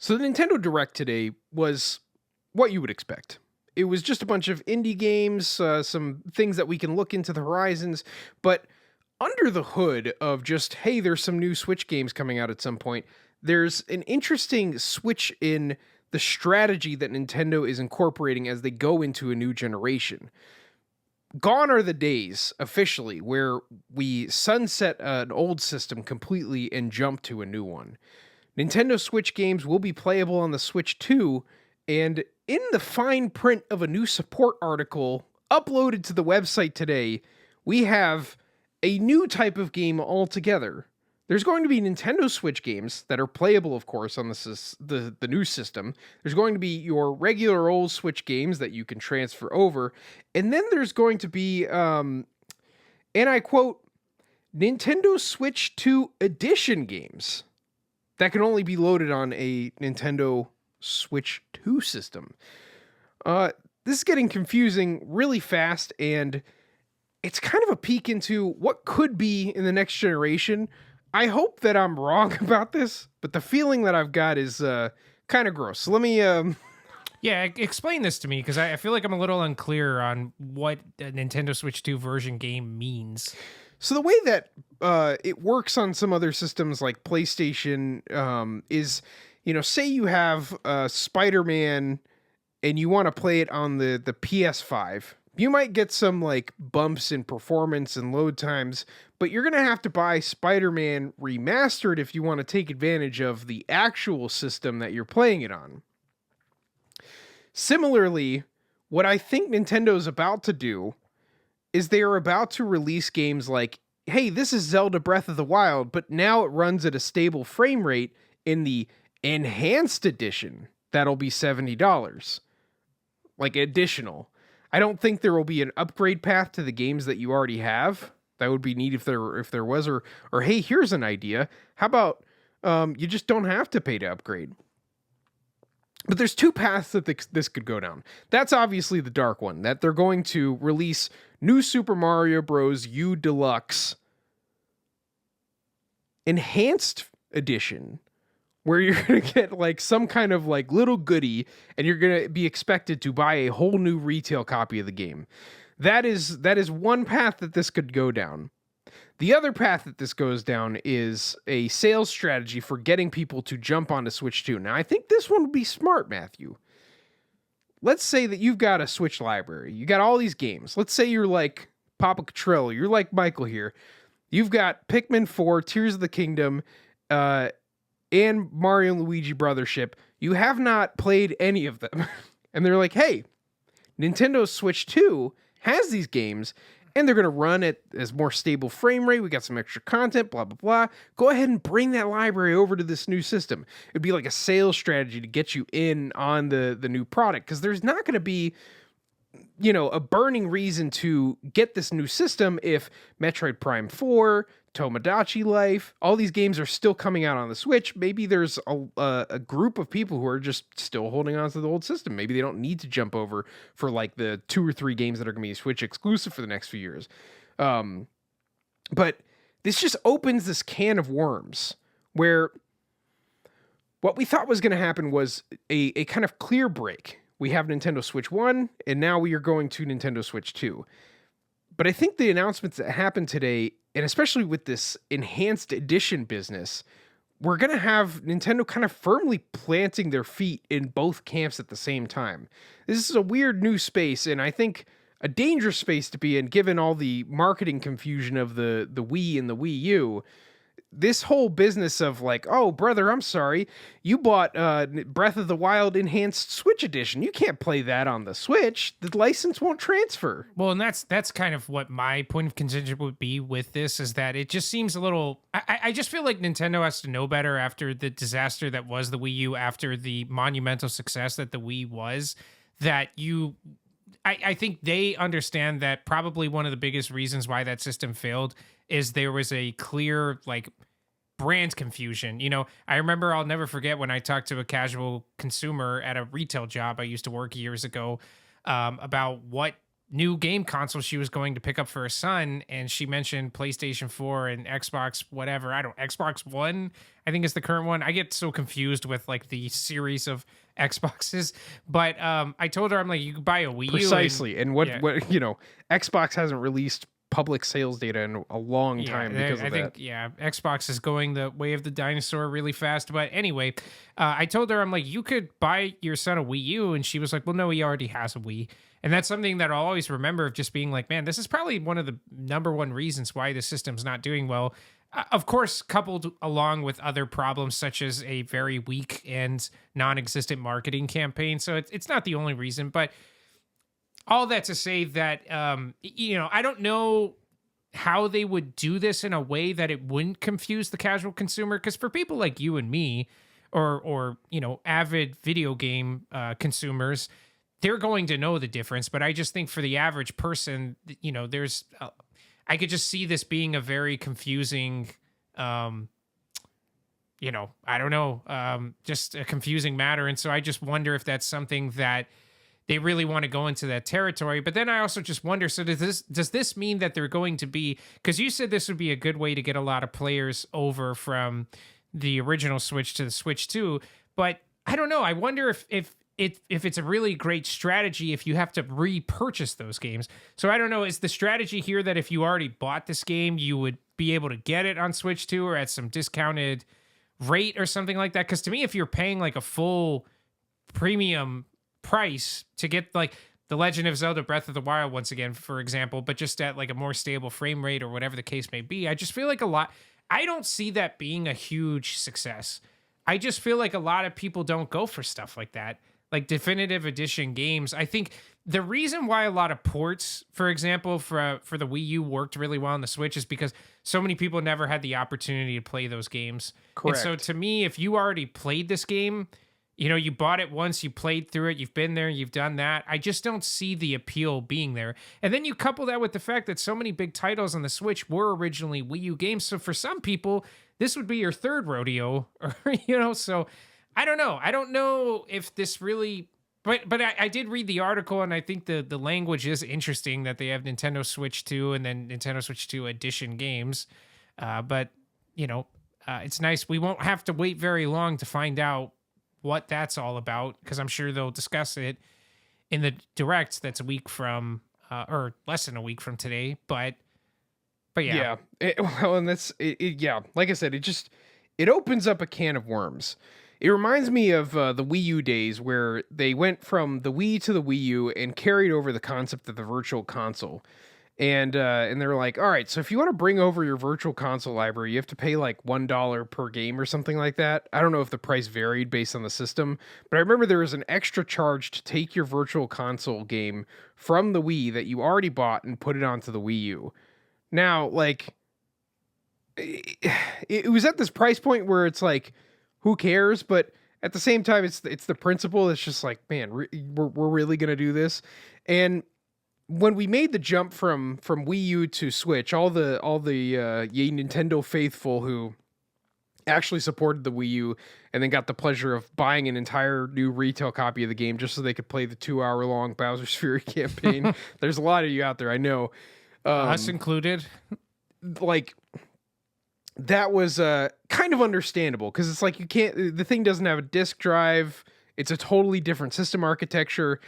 So the Nintendo Direct today was what you would expect. It was just a bunch of indie games, some things that we can look into the horizons, but under the hood of just, hey, there's some new Switch games coming out at some point, there's an interesting switch in the strategy that Nintendo is incorporating as they go into a new generation. Gone are the days, officially, where we sunset an old system completely and jump to a new one. Nintendo Switch games will be playable on the Switch too, and in the fine print of a new support article uploaded to the website today, we have a new type of game altogether. There's going to be Nintendo Switch games that are playable, of course, on the new system. There's going to be your regular old Switch games that you can transfer over, and then there's going to be, and I quote, Nintendo Switch 2 Edition games that can only be loaded on a Nintendo Switch 2 system. This is getting confusing really fast, and it's kind of a peek into what could be in the next generation. I hope that I'm wrong about this, but the feeling that I've got is kind of gross. So let me... Yeah, explain this to me, because I feel like I'm a little unclear on what a Nintendo Switch 2 version game means. So the way that it works on some other systems like PlayStation is, say you have Spider-Man and you want to play it on the PS5. You might get some like bumps in performance and load times, but you're going to have to buy Spider-Man Remastered if you want to take advantage of the actual system that you're playing it on. Similarly, what I think Nintendo's about to do is they are about to release games like, hey, this is Zelda Breath of the Wild, but now it runs at a stable frame rate in the enhanced edition. That'll be $70. Like additional. I don't think there will be an upgrade path to the games that you already have. That would be neat if there was, or hey, here's an idea. How about you just don't have to pay to upgrade? But there's two paths that this could go down. That's obviously the dark one, that they're going to release New Super Mario Bros. U Deluxe Enhanced Edition, where you're going to get like some kind of like little goodie, and you're going to be expected to buy a whole new retail copy of the game. That is one path that this could go down. The other path that this goes down is a sales strategy for getting people to jump onto Switch 2. Now, I think this one would be smart, Matthew. Let's say that you've got a Switch library. You got all these games. Let's say you're like Papa Cotrello. You're like Michael here. You've got Pikmin 4, Tears of the Kingdom, and Mario and Luigi Brothership. You have not played any of them. And they're like, hey, Nintendo Switch 2 has these games, and they're going to run it as more stable frame rate. We got some extra content, blah, blah, blah. Go ahead and bring that library over to this new system. It'd be like a sales strategy to get you in on the new product, because there's not going to be, a burning reason to get this new system if Metroid Prime 4, Tomodachi Life, all these games are still coming out on the Switch. Maybe there's a group of people who are just still holding on to the old system. Maybe they don't need to jump over for like the 2 or 3 games that are going to be Switch exclusive for the next few years. But this just opens this can of worms where what we thought was going to happen was a kind of clear break. We have Nintendo Switch 1, and now we are going to Nintendo Switch 2. But I think the announcements that happened today, and especially with this enhanced edition business, we're going to have Nintendo kind of firmly planting their feet in both camps at the same time. This is a weird new space, and I think a dangerous space to be in, given all the marketing confusion of the Wii and the Wii U. This whole business of like, oh, brother, I'm sorry, you bought Breath of the Wild Enhanced Switch Edition. You can't play that on the Switch. The license won't transfer. Well, and that's kind of what my point of contention would be with this, is that it just seems a little... I just feel like Nintendo has to know better after the disaster that was the Wii U, after the monumental success that the Wii was, that I think they understand that probably one of the biggest reasons why that system failed is there was a clear, like, brand confusion. I remember, I'll never forget when I talked to a casual consumer at a retail job I used to work years ago about what new game console she was going to pick up for her son, and she mentioned PlayStation 4 and Xbox whatever. I don't Xbox One, I think is the current one. I get so confused with like the series of Xboxes. But I told her, I'm like, you could buy a Wii U. Precisely. And what yeah. what Xbox hasn't released public sales data in a long time because of I think, that. yeah, Xbox is going the way of the dinosaur really fast. But anyway, I told her, I'm like, you could buy your son a Wii U. And she was like, well, no, he already has a Wii. And that's something that I'll always remember of just being like, man, this is probably one of the number one reasons why the system's not doing well. Of course, coupled along with other problems such as a very weak and non-existent marketing campaign. So it's not the only reason, but all that to say that, I don't know how they would do this in a way that it wouldn't confuse the casual consumer. Because for people like you and me, or avid video game consumers, they're going to know the difference. But I just think for the average person, there's I could just see this being a very confusing, I don't know, just a confusing matter. And so I just wonder if that's something that they really want to go into that territory. But then I also just wonder, so does this mean that they're going to be, because you said this would be a good way to get a lot of players over from the original Switch to the Switch 2, but I don't know. I wonder if it's a really great strategy if you have to repurchase those games. So I don't know, is the strategy here that if you already bought this game, you would be able to get it on Switch 2 or at some discounted rate or something like that? Because to me, if you're paying like a full premium price to get like The Legend of Zelda Breath of the Wild once again, for example, but just at like a more stable frame rate or whatever the case may be, I just feel like I don't see that being a huge success. I just feel like a lot of people don't go for stuff like that, like definitive edition games. I think the reason why a lot of ports, for example, for the Wii U worked really well on the Switch is because so many people never had the opportunity to play those games. Correct. And so to me, if you already played this game, you bought it once, you played through it, you've been there, you've done that. I just don't see the appeal being there. And then you couple that with the fact that so many big titles on the Switch were originally Wii U games. So for some people, this would be your third rodeo, so I don't know. I don't know if this really, but I did read the article, and I think the language is interesting that they have Nintendo Switch 2 and then Nintendo Switch 2 edition games. But it's nice. We won't have to wait very long to find out what that's all about, because I'm sure they'll discuss it in the direct that's a week from or less than a week from today. But yeah. And that's yeah, like I said, it opens up a can of worms. It reminds me of the Wii U days where they went from the Wii to the Wii U and carried over the concept of the virtual console. And they're like, all right, so if you want to bring over your virtual console library, you have to pay like $1 per game or something like that. I don't know if the price varied based on the system, but I remember there was an extra charge to take your virtual console game from the Wii that you already bought and put it onto the Wii U. Now, like, it was at this price point where it's like, who cares? But at the same time, it's the principle. It's just like, man, we're really gonna do this. And when we made the jump from Wii U to Switch, all the Yay Nintendo faithful who actually supported the Wii U and then got the pleasure of buying an entire new retail copy of the game just so they could play the 2-hour long Bowser's Fury campaign. There's a lot of you out there, I know. Us included. Like, that was kind of understandable, because it's like the thing doesn't have a disk drive. It's a totally different system architecture.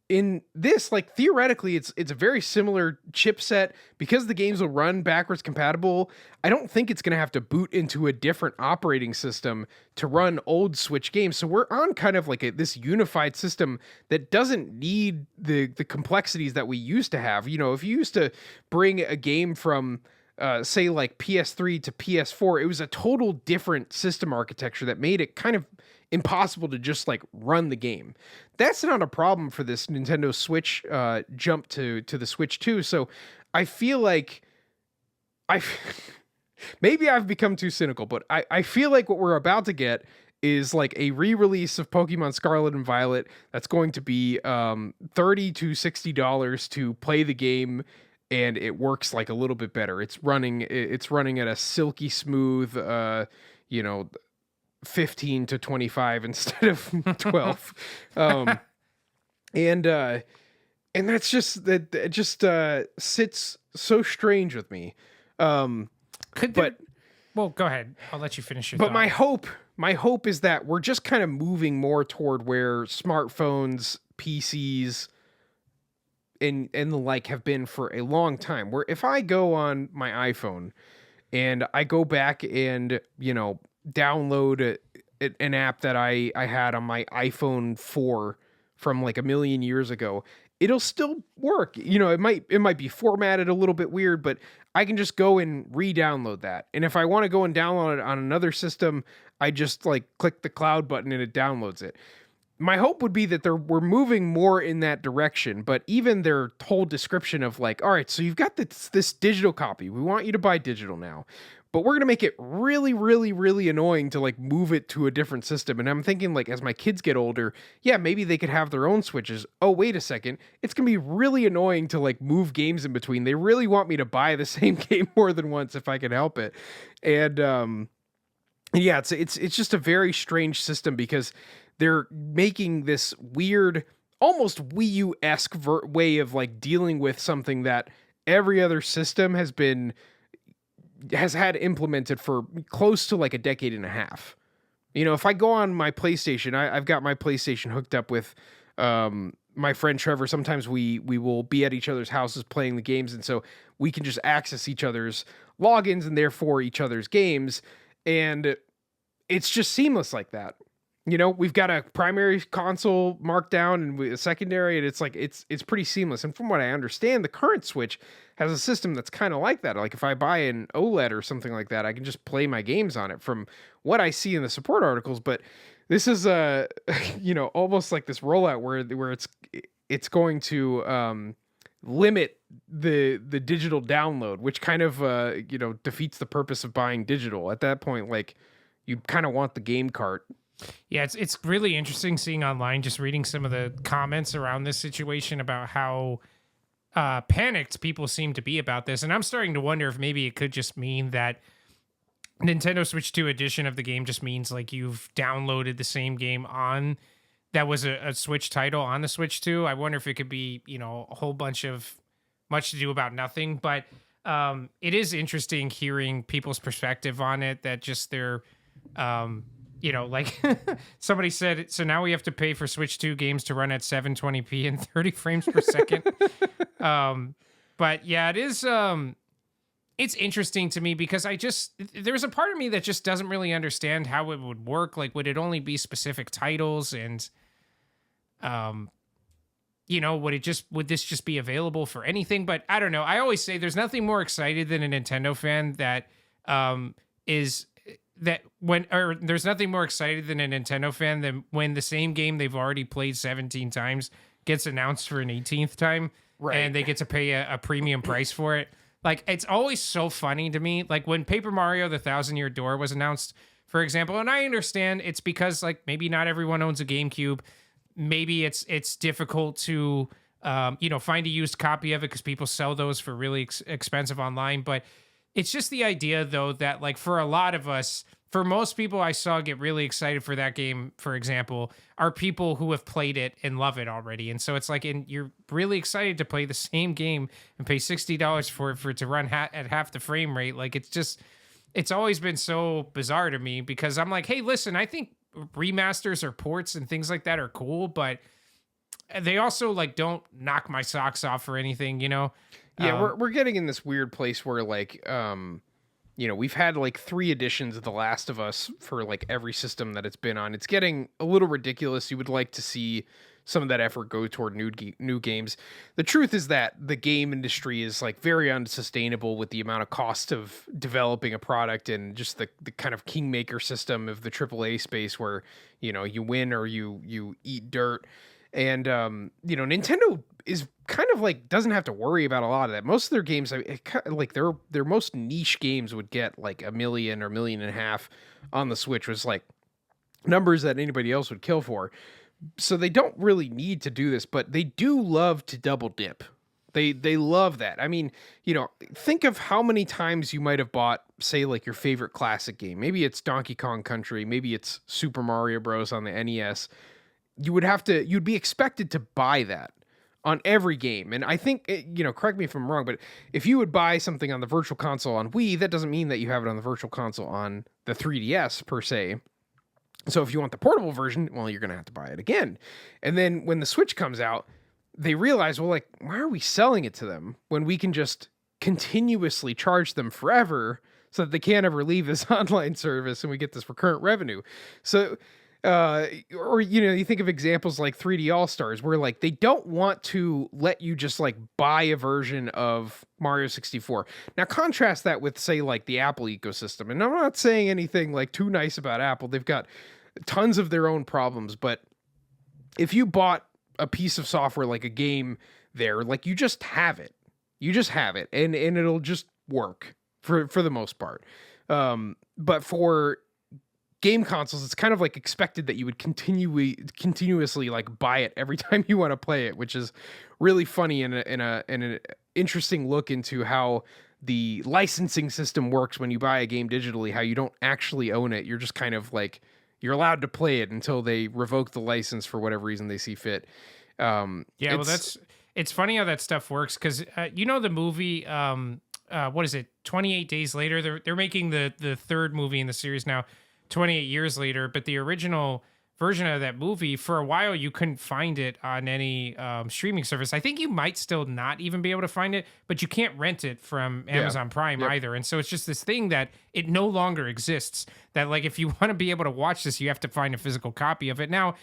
In this, like, theoretically, it's a very similar chipset. Because the games will run backwards compatible, I don't think it's going to have to boot into a different operating system to run old Switch games. So we're on kind of like this unified system that doesn't need the complexities that we used to have. If you used to bring a game from say like PS3 to PS4, it was a total different system architecture that made it kind of impossible to just like run the game. That's not a problem for this Nintendo Switch jump to the Switch 2. So I feel like maybe I've become too cynical, but I feel like what we're about to get is like a re-release of Pokemon Scarlet and Violet that's going to be $30 to $60 to play the game, and it works like a little bit better. It's running at a silky smooth 15 to 25 instead of 12. And And that's just that it just sits so strange with me. Um, Could there? but Well, go ahead. I'll let you finish your but thought. my hope is that we're just kind of moving more toward where smartphones, PCs, and the like have been for a long time. Where if I go on my iPhone and I go back and download an app that I had on my iPhone 4 from like a million years ago, it'll still work. It might be formatted a little bit weird, but I can just go and re-download that. And if I want to go and download it on another system, I just like click the cloud button and it downloads it. My hope would be that we're moving more in that direction, but even their whole description of like, all right, so you've got this digital copy. We want you to buy digital now, but we're gonna make it really, really, really annoying to like move it to a different system. And I'm thinking like, as my kids get older, yeah, maybe they could have their own switches. Oh, wait a second, it's gonna be really annoying to like move games in between. They really want me to buy the same game more than once if I can help it, and yeah, it's just a very strange system because they're making this weird, almost Wii U esque way of like dealing with something that every other system has had implemented for close to like a decade and a half. If I go on my PlayStation, I've got my PlayStation hooked up with my friend Trevor. Sometimes we will be at each other's houses playing the games, and so we can just access each other's logins and therefore each other's games, and it's just seamless like that. We've got a primary console marked down and a secondary, and it's like it's pretty seamless. And from what I understand, the current Switch has a system that's kind of like that. Like if I buy an OLED or something like that, I can just play my games on it from what I see in the support articles. But this is almost like this rollout where it's going to limit the digital download, which kind of defeats the purpose of buying digital. At that point, like you kind of want the game cart. Yeah, it's really interesting seeing online, just reading some of the comments around this situation about how panicked people seem to be about this. And I'm starting to wonder if maybe it could just mean that Nintendo Switch 2 edition of the game just means like you've downloaded the same game on that was a Switch title on the Switch 2. I wonder if it could be, a whole bunch of much to do about nothing. But it is interesting hearing people's perspective on it, that just they're like somebody said, so now we have to pay for Switch 2 games to run at 720p and 30 frames per second. But yeah, it is, it's interesting to me because there's a part of me that just doesn't really understand how it would work. Like, would it only be specific titles? And, would this just be available for anything? But I don't know. I always say there's nothing more excited than a Nintendo fan there's nothing more excited than a Nintendo fan than when the same game they've already played 17 times gets announced for an 18th time, right? And they get to pay a premium price for it. Like, it's always so funny to me. Like when Paper Mario: The Thousand Year Door was announced, for example, and I understand it's because like maybe not everyone owns a GameCube. Maybe it's difficult to find a used copy of it because people sell those for really expensive online. But it's just the idea, though, that like for a lot of us, for most people I saw get really excited for that game, for example, are people who have played it and love it already. And so it's like, and you're really excited to play the same game and pay $60 for it to run at half the frame rate. Like, it's always been so bizarre to me because I'm like, hey, listen, I think remasters or ports and things like that are cool, but they also like don't knock my socks off or anything, Yeah, we're getting in this weird place where like we've had like 3 editions of The Last of Us for like every system that it's been on. It's getting a little ridiculous. You would like to see some of that effort go toward new games. The truth is that the game industry is like very unsustainable with the amount of cost of developing a product and just the kind of kingmaker system of the AAA space where, you win or you eat dirt. And Nintendo is kind of like doesn't have to worry about a lot of that. Most of their games, like their most niche games would get like 1 million or 1.5 million on the Switch, was like numbers that anybody else would kill for. So they don't really need to do this, but they do love to double dip. They love that. I mean, think of how many times you might have bought, say, like your favorite classic game. Maybe it's Donkey Kong Country, maybe it's Super Mario Bros. On the NES. You'd be expected to buy that on every game. And I think, correct me if I'm wrong, but if you would buy something on the Virtual Console on Wii, that doesn't mean that you have it on the Virtual Console on the 3DS per se. So if you want the portable version, well, you're going to have to buy it again. And then when the Switch comes out, they realize, well, like, why are we selling it to them when we can just continuously charge them forever so that they can't ever leave this online service and we get this recurrent revenue? So, you think of examples like 3D All Stars where like they don't want to let you just like buy a version of Mario 64. Now contrast that with say like the Apple ecosystem. And I'm not saying anything like too nice about Apple. They've got tons of their own problems, but if you bought a piece of software like a game there, like you just have it. You just have it and it'll just work for the most part. But for game consoles, it's kind of like expected that you would continuously like buy it every time you want to play it, which is really funny and an interesting look into how the licensing system works when you buy a game digitally, how you don't actually own it. You're just kind of like, you're allowed to play it until they revoke the license for whatever reason they see fit. It's funny how that stuff works because the movie, what is it, 28 Days Later? They're making the third movie in the series now, 28 years later, but the original version of that movie, for a while you couldn't find it on any streaming service. I think you might still not even be able to find it, but you can't rent it from Amazon Prime either. And so it's just this thing that it no longer exists, that like if you want to be able to watch this, you have to find a physical copy of it. Now,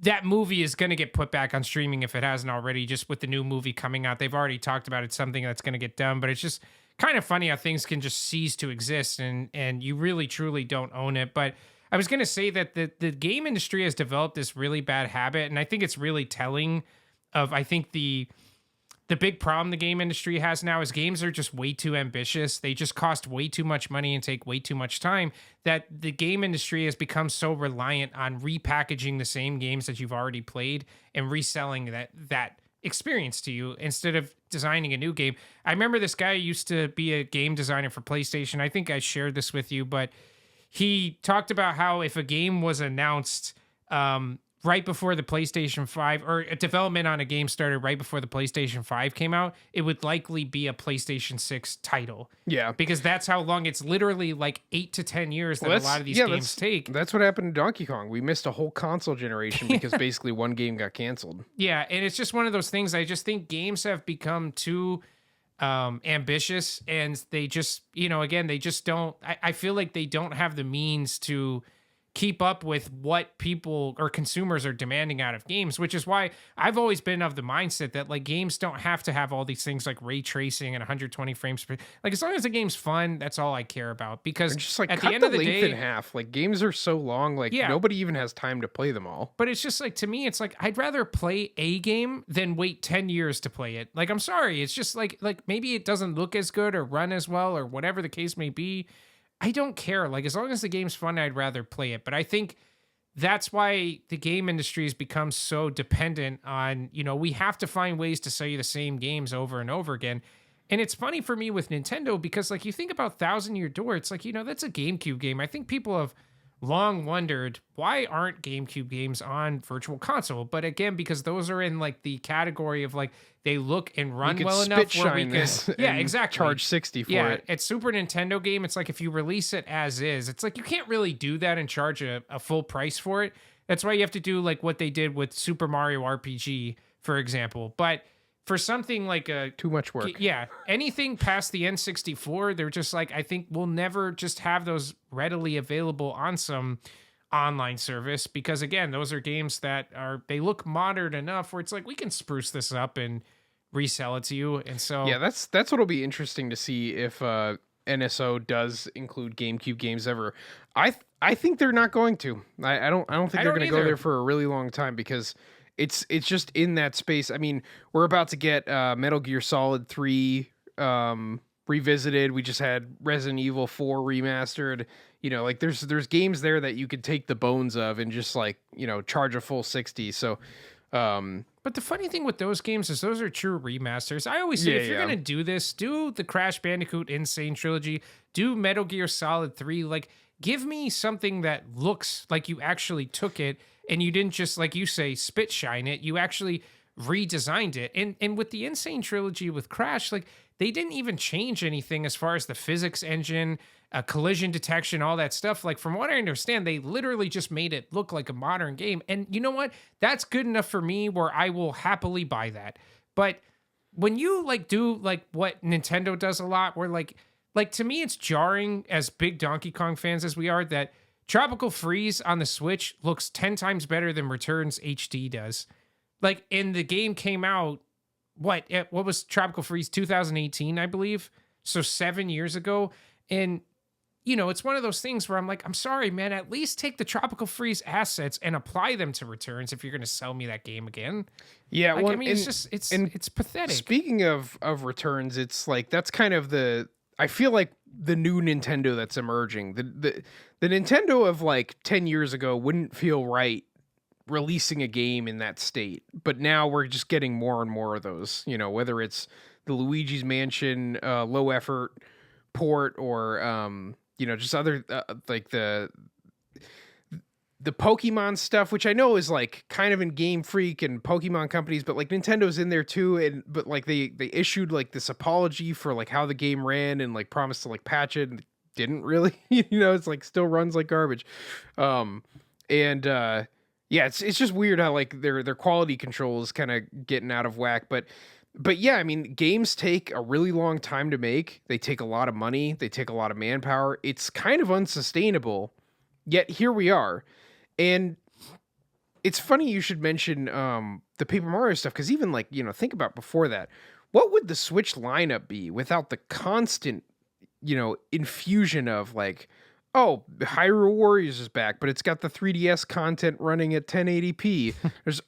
that movie is going to get put back on streaming if it hasn't already, just with the new movie coming out. They've already talked about it's something that's going to get done, but it's just kind of funny how things can just cease to exist and you really truly don't own it. But I was going to say that the game industry has developed this really bad habit, and I think it's really telling of, I think the big problem the game industry has now is games are just way too ambitious. They just cost way too much money and take way too much time, that the game industry has become so reliant on repackaging the same games that you've already played and reselling that experience to you instead of designing a new game. I remember this guy used to be a game designer for PlayStation. I think I shared this with you, but he talked about how if a game was announced right before the PlayStation 5, or a development on a game started right before the PlayStation 5 came out, it would likely be a PlayStation 6 title. Yeah. Because that's how long, it's literally like 8 to 10 years that a lot of these games take. That's what happened to Donkey Kong. We missed a whole console generation because basically one game got canceled. Yeah, and it's just one of those things. I just think games have become too ambitious, and they just, again, they just don't, I feel like they don't have the means to keep up with what people or consumers are demanding out of games, which is why I've always been of the mindset that like games don't have to have all these things like ray tracing and 120 frames per, like as long as the game's fun, that's all I care about. Because just like at cut the end of the length day, in half. Like games are so long, like nobody even has time to play them all. But it's just like, to me, it's like I'd rather play a game than wait 10 years to play it. Like, I'm sorry, it's just like maybe it doesn't look as good or run as well or whatever the case may be. I don't care. Like, as long as the game's fun, I'd rather play it. But I think that's why the game industry has become so dependent on, we have to find ways to sell you the same games over and over again. And it's funny for me with Nintendo because, like, you think about Thousand Year Door, it's like, that's a GameCube game. I think people have long wondered, why aren't GameCube games on Virtual Console? But again, because those are in, like, the category of, like, they look and run well enough where we can, exactly, charge 60 for it. It's Super Nintendo game. It's like if you release it as is, it's like you can't really do that and charge a full price for it. That's why you have to do like what they did with Super Mario RPG, for example. But for something like too much work. Yeah, anything past the N64, they're just like, I think we'll never just have those readily available on some online service, because again, those are games that they look modern enough where it's like we can spruce this up and resell it to you. And so that's what'll be interesting to see if NSO does include GameCube games ever. I think they're not going to. I don't think they're going to go there for a really long time, because it's just in that space. I mean, we're about to get Metal Gear Solid 3 revisited. We just had Resident Evil 4 remastered. Like there's games there that you could take the bones of and just like, charge a full 60. So, but the funny thing with those games is those are true remasters. I always say, if you're going to do this, do the Crash Bandicoot Insane Trilogy, do Metal Gear Solid 3. Like, give me something that looks like you actually took it and you didn't just, like you say, spit shine it. You actually redesigned it. And with the Insane trilogy with Crash, like they didn't even change anything as far as the physics engine, collision detection, all that stuff. Like from what I understand, they literally just made it look like a modern game. And you know what? That's good enough for me where I will happily buy that. But when you like do like what Nintendo does a lot, where like to me it's jarring as big Donkey Kong fans as we are that Tropical Freeze on the Switch looks 10 times better than Returns HD does. Like, and the game came out, what was Tropical Freeze, 2018, I believe? So 7 years ago. And, you know, it's one of those things where I'm like, I'm sorry, man, at least take the Tropical Freeze assets and apply them to Returns if you're going to sell me that game again. Yeah, like, well, I mean, it's just, it's pathetic. Speaking of Returns, it's like, that's kind of I feel like the new Nintendo that's emerging. The Nintendo of like 10 years ago wouldn't feel right releasing a game in that state, but now we're just getting more and more of those, you know, whether it's the Luigi's Mansion low effort port or you know, just other like the Pokemon stuff, which I know is like kind of in Game Freak and Pokemon companies, but like Nintendo's in there too. And but like they issued like this apology for like how the game ran and like promised to like patch it and didn't really. You know, it's like still runs like garbage. Yeah, it's just weird how like their quality control is kind of getting out of whack. But yeah, I mean, games take a really long time to make. They take a lot of money. They take a lot of manpower. It's kind of unsustainable. Yet here we are. And it's funny you should mention the Paper Mario stuff, because even like, you know, think about before that. What would the Switch lineup be without the constant, you know, infusion of like, oh, Hyrule Warriors is back, but it's got the 3DS content running at 1080p. There's,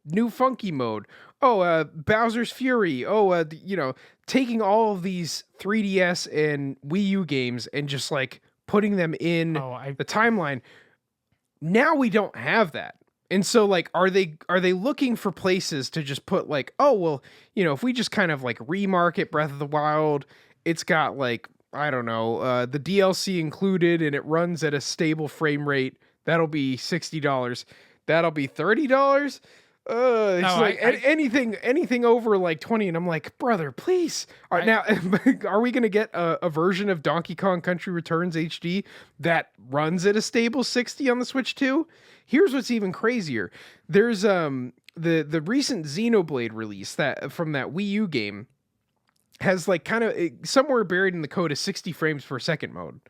new funky mode. Bowser's Fury. You know, taking all of these 3DS and Wii U games and just like putting them in the timeline. Now we don't have that. And so like, are they looking for places to just put like, oh, well, you know, if we just kind of like remarket Breath of the Wild, it's got like, I don't know, the DLC included and it runs at a stable frame rate. That'll be $60. That'll be $30. Anything over like 20. And I'm like, brother, please. Now, are we going to get a version of Donkey Kong Country Returns HD that runs at a stable 60 on the Switch too? Here's what's even crazier. There's the recent Xenoblade release that from that Wii U game has like kind of somewhere buried in the code is 60 frames per second mode.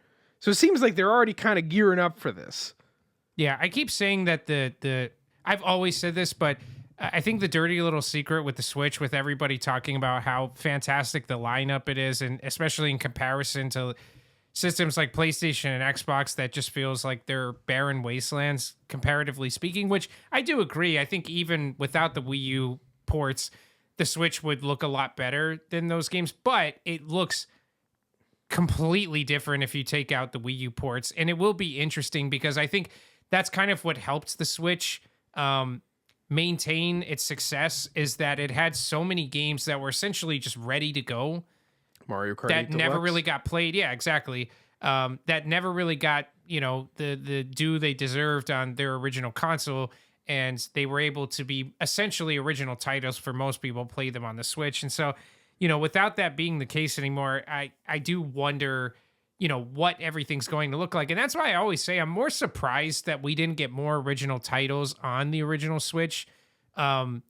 So it seems like they're already kind of gearing up for this. Yeah, I keep saying that I've always said this, but I think the dirty little secret with the Switch, with everybody talking about how fantastic the lineup it is, and especially in comparison to systems like PlayStation and Xbox that just feels like they're barren wastelands, comparatively speaking, which I do agree. I think even without the Wii U ports, the Switch would look a lot better than those games, but it looks completely different if you take out the Wii U ports. And it will be interesting because I think that's kind of what helped the Switch maintain its success, is that it had so many games that were essentially just ready to go. Mario Kart that 8 never Deluxe. really got played. Yeah, exactly. That never really got, you know, the due they deserved on their original console. And they were able to be essentially original titles for most people, play them on the Switch. And so, you know, without that being the case anymore, I do wonder, you know, what everything's going to look like. And that's why I always say I'm more surprised that we didn't get more original titles on the original Switch.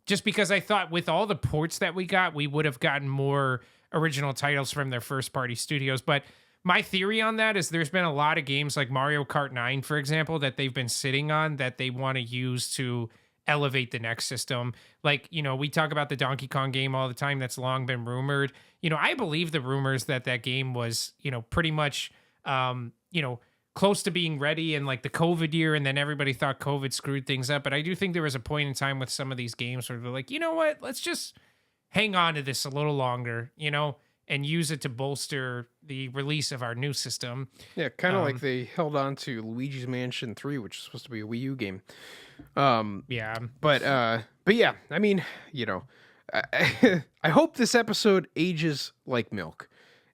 Just because I thought with all the ports that we got, we would have gotten more original titles from their first party studios. But my theory on that is there's been a lot of games like Mario Kart 9, for example, that they've been sitting on that they want to use to elevate the next system. Like, you know, we talk about the Donkey Kong game all the time that's long been rumored. You know, I believe the rumors that game was, you know, pretty much, you know, close to being ready in like the COVID year, and then everybody thought COVID screwed things up. But I do think there was a point in time with some of these games where they're like, you know what, let's just hang on to this a little longer, you know, and use it to bolster the release of our new system. Yeah, kind of like they held on to Luigi's Mansion 3, which is supposed to be a Wii U game. Yeah. But yeah, I mean, you know, I hope this episode ages like milk,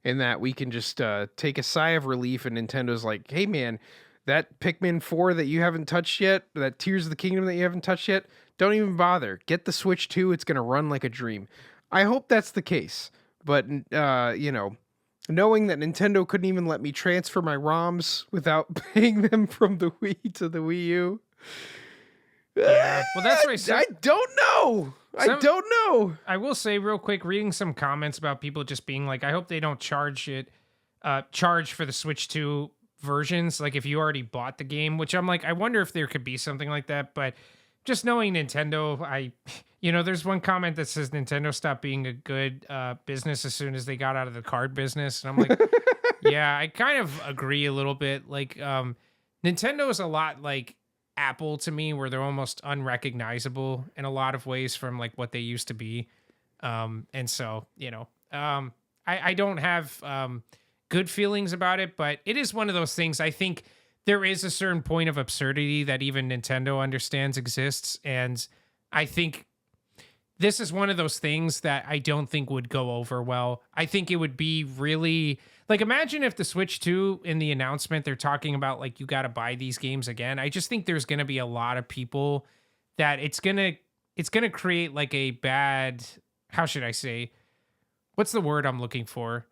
and that we can just take a sigh of relief, and Nintendo's like, hey man, that Pikmin 4 that you haven't touched yet, that Tears of the Kingdom that you haven't touched yet, Don't even bother. Get the Switch 2. It's going to run like a dream. I hope that's the case. But, knowing that Nintendo couldn't even let me transfer my ROMs without paying them from the Wii to the Wii U. Yeah, well, that's what I don't know. I don't know. I will say real quick, reading some comments about people just being like, I hope they don't charge for the Switch 2 versions. Like if you already bought the game, which I'm like, I wonder if there could be something like that. But just knowing Nintendo, there's one comment that says Nintendo stopped being a good business as soon as they got out of the card business. And I'm like, yeah, I kind of agree a little bit. Like Nintendo is a lot like Apple to me, where they're almost unrecognizable in a lot of ways from like what they used to be. And so, I don't have good feelings about it, but it is one of those things. I think there is a certain point of absurdity that even Nintendo understands exists. And I think this is one of those things that I don't think would go over well. I think it would be really like, imagine if the Switch 2 in the announcement, they're talking about like, you got to buy these games again. I just think there's going to be a lot of people that it's going to create like a bad, how should I say, what's the word I'm looking for?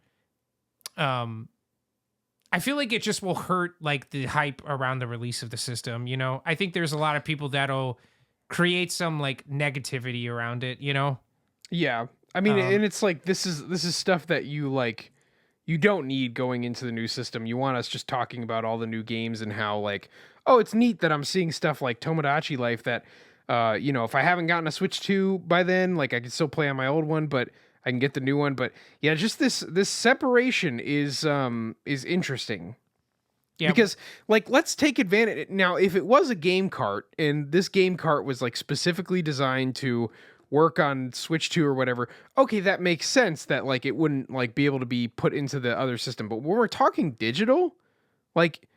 I feel like it just will hurt like the hype around the release of the system. I think there's a lot of people that'll create some like negativity around it, Yeah. I mean, and it's like, this is stuff that you like, you don't need going into the new system. You want us just talking about all the new games and how like, oh, it's neat that I'm seeing stuff like Tomodachi Life that, if I haven't gotten a Switch 2 by then, like I can still play on my old one, but I can get the new one. But yeah, just this separation is interesting. Yeah. Because like, let's take advantage. Now, if it was a game cart and this game cart was like specifically designed to work on Switch 2 or whatever, okay, that makes sense that like it wouldn't like be able to be put into the other system. But when we're talking digital, like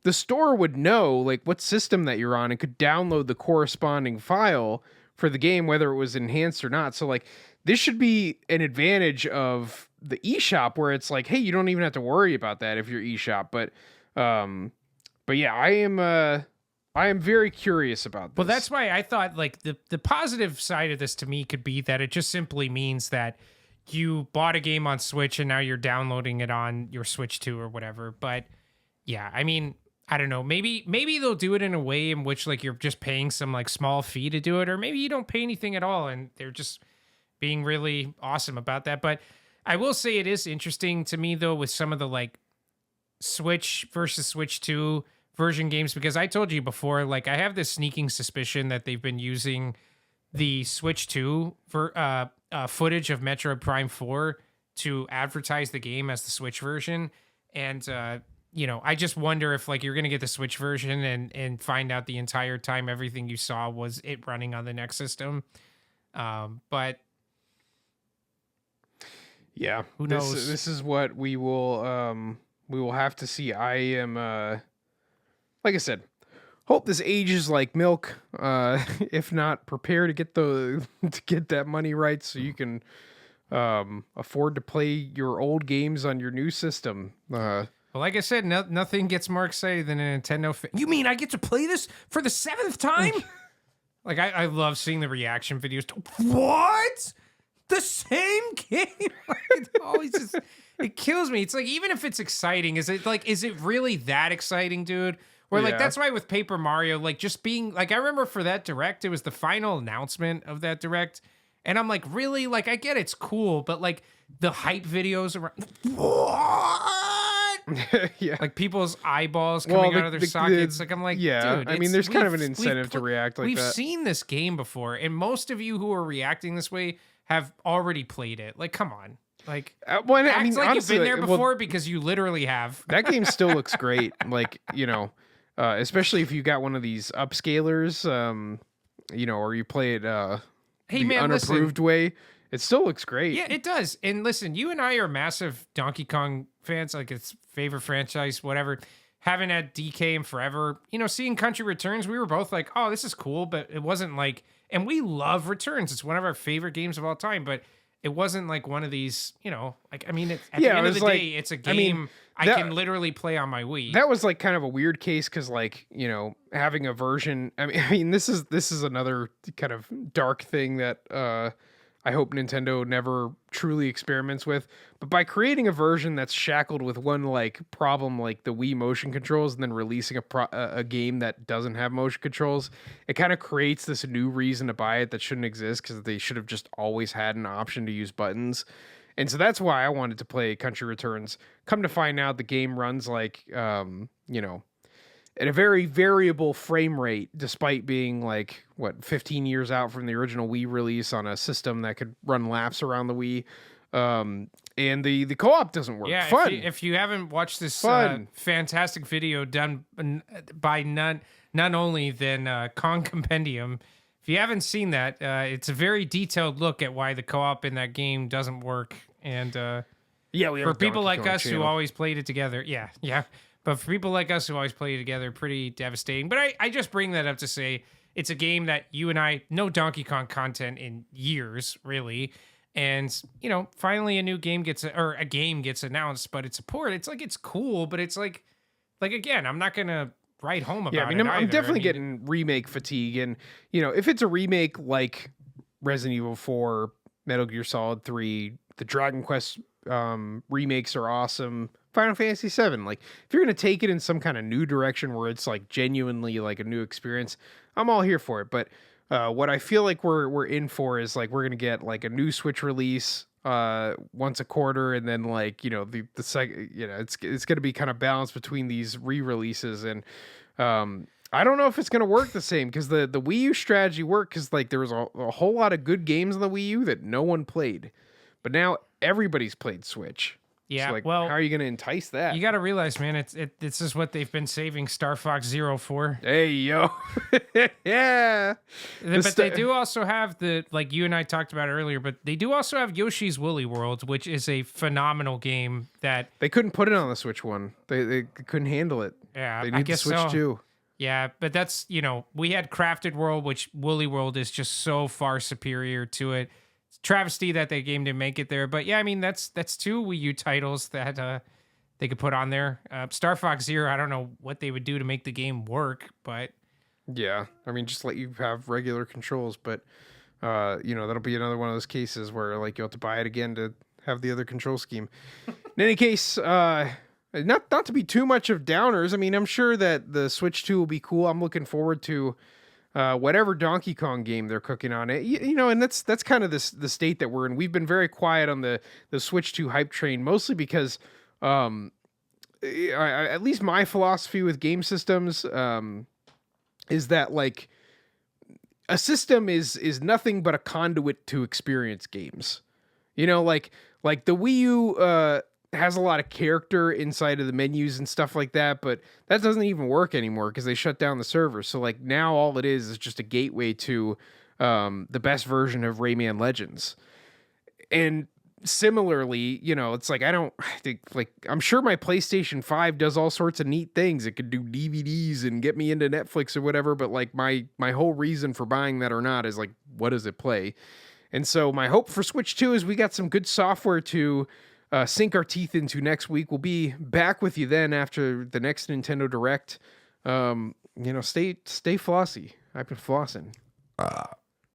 the store would know like what system that you're on and could download the corresponding file for the game, whether it was enhanced or not. So like this should be an advantage of the eShop where it's like, hey, you don't even have to worry about that if you're eShop. But yeah, I am very curious about this. Well, that's why I thought like the positive side of this to me could be that it just simply means that you bought a game on Switch and now you're downloading it on your Switch 2 or whatever. But yeah, I mean, I don't know. Maybe they'll do it in a way in which like you're just paying some like small fee to do it, or maybe you don't pay anything at all and they're just being really awesome about that. But I will say it is interesting to me though with some of the like Switch versus Switch 2 version games, because I told you before, like I have this sneaking suspicion that they've been using the Switch 2 for footage of Metroid Prime 4 to advertise the game as the Switch version. And I just wonder if like you're gonna get the Switch version and find out the entire time everything you saw was it running on the next system. But yeah, who knows? This is what we will have to see. I am like I said, hope this ages like milk. If not, prepare to get that money right so you can afford to play your old games on your new system. Well, like I said, nothing gets more exciting than a Nintendo You mean I get to play this for the 7th time? Like I love seeing the reaction videos. What? The same game? Like, it kills me. It's like, even if it's exciting, is it really that exciting, dude? Where like, that's why with Paper Mario, like just being like, I remember for that Direct, it was the final announcement of that Direct. And I'm like, really? Like, I get it's cool, but like the hype videos around, what? Yeah. Like people's eyeballs coming out of their sockets. Like, I'm like, yeah, dude. I mean, there's kind of an incentive to react like that. We've seen this game before, and most of you who are reacting this way have already played it. Like, come on. Like, I mean, like honestly, you've been there before because you literally have. That game still looks great. Like, especially if you got one of these upscalers, or you play it unapproved way. It still looks great. Yeah, it does. And listen, you and I are massive Donkey Kong fans, like it's favorite franchise, whatever. Haven't had DK in forever. Seeing Country Returns, we were both like, oh, this is cool, but it wasn't like, and we love Returns. It's one of our favorite games of all time, but it wasn't like one of these, like, I mean, at the Yeah, it end of was the like, day, it's a I mean, game I that can literally play on my Wii. that was like kind of a weird case because like having a version. I mean this is another kind of dark thing that I hope Nintendo never truly experiments with. But by creating a version that's shackled with one like problem like the Wii motion controls and then releasing a game that doesn't have motion controls, it kind of creates this new reason to buy it that shouldn't exist because they should have just always had an option to use buttons. And so that's why I wanted to play Country Returns. Come to find out, the game runs like, at a very variable frame rate, despite being like, 15 years out from the original Wii release on a system that could run laps around the Wii. And the co-op doesn't work. Yeah, Fun. if you haven't watched this Fun. fantastic video done by none only than Kong Compendium, if you haven't seen that, it's a very detailed look at why the co-op in that game doesn't work. And Yeah, we have for a people Donkey like Kong us who channel. always played it together, yeah. But for people like us who always played it together, pretty devastating. But I just bring that up to say it's a game that you and I, no Donkey Kong content in years, really. And, finally a game gets announced, but it's a port. It's like, it's cool, but it's like again, I'm not going to write home about it. Yeah, I mean, I'm either. definitely getting remake fatigue. And, if it's a remake like Resident Evil 4, Metal Gear Solid 3, the Dragon Quest remakes are awesome. Final Fantasy 7, like if you're going to take it in some kind of new direction where it's like genuinely like a new experience, I'm all here for it. But what I feel like we're in for is like we're going to get like a new Switch release once a quarter, and then like the second it's going to be kind of balanced between these re-releases. And I don't know if it's going to work the same because the Wii U strategy worked because like there was a whole lot of good games on the Wii U that no one played, but now everybody's played Switch. Yeah, So like, well, how are you going to entice that? you got to realize, man, this is what they've been saving Star Fox Zero for. Hey, yo. Yeah. But they do also have like you and I talked about earlier, but they do also have Yoshi's Woolly World, which is a phenomenal game that They couldn't put it on the Switch one. They couldn't handle it. Yeah, They I need guess the Switch so. too. Yeah, but that's, we had Crafted World, which Woolly World is just so far superior to it. It's a travesty that they game didn't make it there. But yeah, I mean, that's two Wii U titles that they could put on there. Star Fox Zero, I don't know what they would do to make the game work, but... Yeah. I mean, just let you have regular controls, but, that'll be another one of those cases where, like, you'll have to buy it again to have the other control scheme. In any case, not to be too much of downers. I mean, I'm sure that the Switch 2 will be cool. I'm looking forward to whatever Donkey Kong game they're cooking on it. And that's kind of the state that we're in. We've been very quiet on the Switch 2 hype train, mostly because at least my philosophy with game systems is that like a system is nothing but a conduit to experience games. Like the Wii U has a lot of character inside of the menus and stuff like that, but that doesn't even work anymore because they shut down the server. So like now all it is just a gateway to the best version of Rayman Legends. And similarly, it's like I think like I'm sure my PlayStation 5 does all sorts of neat things. It could do DVDs and get me into Netflix or whatever, but like my whole reason for buying that or not is like, what does it play? And so my hope for Switch 2 is we got some good software to sink our teeth into next week. We'll be back with you then after the next Nintendo Direct. Stay flossy. I've been flossing.